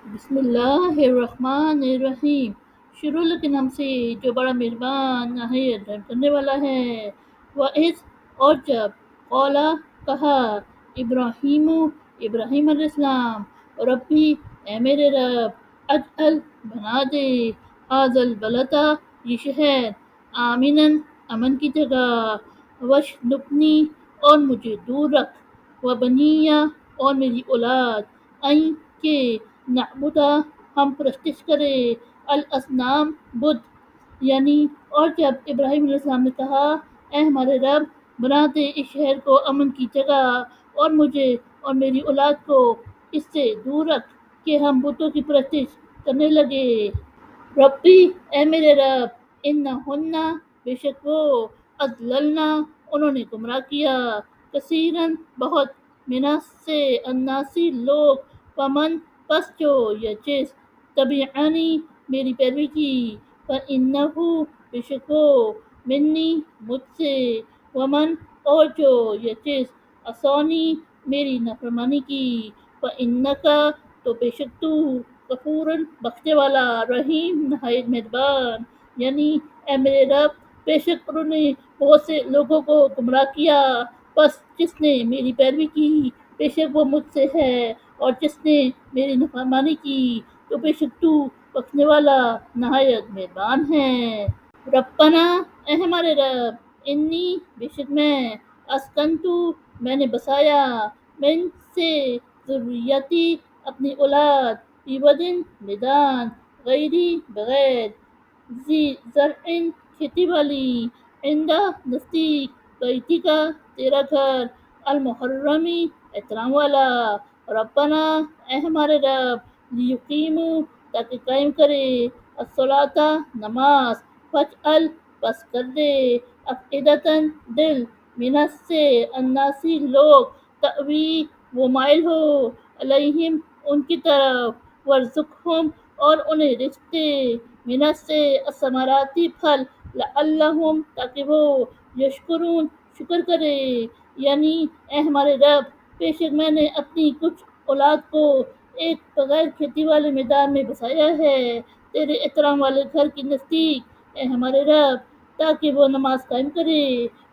بسم اللہ الرحمن الرحیم۔ شروع کے نام سے جو بڑا مہربان نہایت رحم کرنے والا ہے۔ وَإِذْ اور جب قولا کہا ابراہیم ابراہیم علیہ السلام ربی اے میرے رب اجعل بنا دے ھذا البلد یہ شہر آمناً امن کی جگہ وشنبنی اور مجھے دور رکھ وبنیہ اور میری اولاد این کہ نعبدا ہم پرستش کرے الاصنام بدھ یعنی اور جب ابراہیم علیہ السلام نے کہا اے ہمارے رب بنا دے اس شہر کو امن کی جگہ اور مجھے اور میری اولاد کو اس سے دور رکھ کہ ہم بتوں کی پرستش کرنے لگے۔ ربی اے میرے رب انہن بے شک وہ اضللنا انہوں نے گمراہ کیا کثیرن بہت مناس سے اناسی لوگ ومن پس جو یہ چیز تبعانی میری پیروی کی فإنہ بے شک وہ منی مجھ سے ومن اور جو یہ چیز عصانی میری نافرمانی کی فإنک تو بے شک تو غفور بخشنے والا رحیم نہایت مہربان یعنی اے میرے رب بے شک انہوں نے بہت سے لوگوں کو گمراہ کیا بس جس نے میری پیروی کی بے شک وہ مجھ سے ہے اور جس نے میری نافرمانی کی تو بے شک تو بخشنے والا نہایت مہربان ہے۔ ربنا اے ہمارے رب انی بے شک میں اسکنتو میں نے بسایا من سے ذریتی اپنی اولاد فی ودن میدان غیری بغیر ذی زرع کھیتی والی عند نزدیک بیتی کا تیرا گھر المحرمی احترام والا ربنا اے ہمارے رب لیقیموا تاکہ قائم کرے الصلاۃ نماز فجعل بس کر دے افئدتاً دل منس سے اناسی لوگ تأوی وہ مائل ہو علیہم ان کی طرف ورزقہم اور انہیں رزق دے منس سے الثمراتی پھل لعلہم تاکہ وہ یشکرون شکر کرے یعنی اے ہمارے رب بے شک میں نے اپنی کچھ اولاد کو ایک بغیر کھیتی والے میدان میں بسایا ہے تیرے احترام والے گھر کے نزدیک اے ہمارے رب تاکہ وہ نماز قائم کرے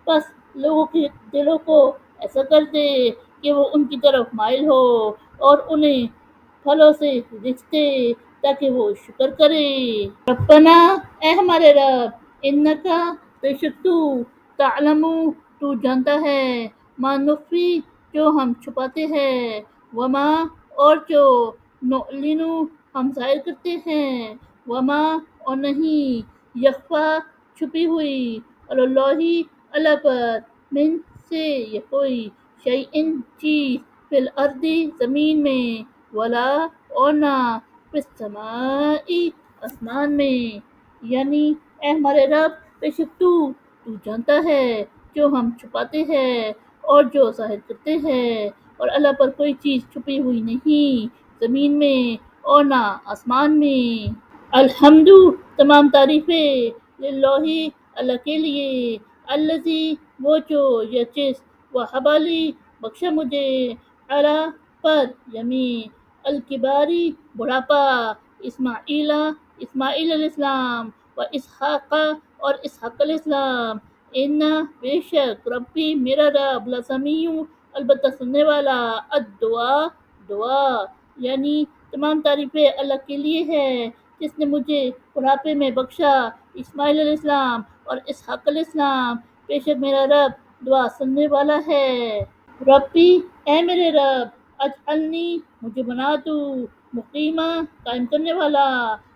بس لوگوں کے دلوں کو ایسا کر دے کہ وہ ان کی طرف مائل ہو اور انہیں پھلوں سے رزق دے تاکہ وہ شکر کرے۔ ربنا اے ہمارے رب انکا بے شک تو تعلم تو جانتا ہے ما نخفی جو ہم چھپاتے ہیں وما اور جو نعلن ہم ظاہر کرتے ہیں وما اور نہیں یخفا چھپی ہوئی علی اللہ اللہ پر من سے یہ کوئی شیئن چیز فی الارض زمین میں ولا اور نہ فی السماء آسمان میں یعنی اے ہمارے رب بے شک تو جانتا ہے جو ہم چھپاتے ہیں اور جو ظاہر کرتے ہیں اور اللہ پر کوئی چیز چھپی ہوئی نہیں زمین میں اور نہ آسمان میں۔ الحمد تمام تعریفیں للہ اللہ کے لیے الذی وہ جو یہ چیز وہب لی بخشا مجھے علی پر یمین الکباری بڑھاپا اسماعیل اسماعیل علیہ السلام و اسحاق اور اسحاق علیہ السلام ان بے شک ربی میرا رب لسمیع البتہ سننے والا الدعا دعا یعنی تمام تعریفیں اللہ کے لیے ہے جس نے مجھے بڑھاپے میں بخشا اسماعیل علیہ السلام اور اسحاق علیہ السلام بے شک میرا رب دعا سننے والا ہے۔ ربی اے میرے رب اجعلنی مجھے بنا تو مقیمہ قائم کرنے والا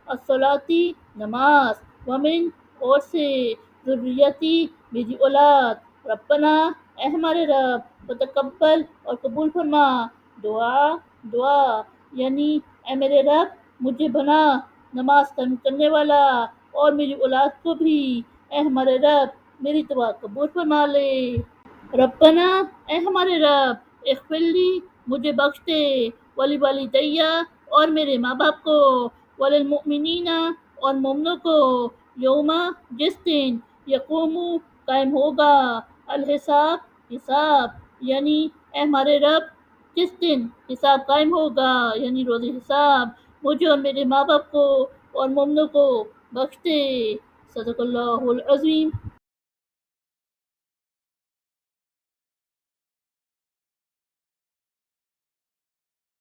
الصلاۃ نماز ومن اور سے ذریتی میری اولاد ربنا اے ہمارے رب وتقبل اور قبول فرما دعا دعا یعنی اے میرے رب مجھے بنا نماز قائم کرنے والا اور میری اولاد کو بھی اے ہمارے رب میری دعا قبول فرما لے۔ ربنا اے ہمارے رب اغفر لی مجھے بخش دے ولی والدیہ اور میرے ماں باپ کو وللمؤمنین اور مومنوں کو یوما جس دن یقوم قائم ہوگا الحساب حساب یعنی اے ہمارے رب جس دن حساب قائم ہوگا یعنی روز حساب مجھے اور میرے ماں باپ کو اور مومنوں کو بخش دے۔ صدق اللہ العظیم۔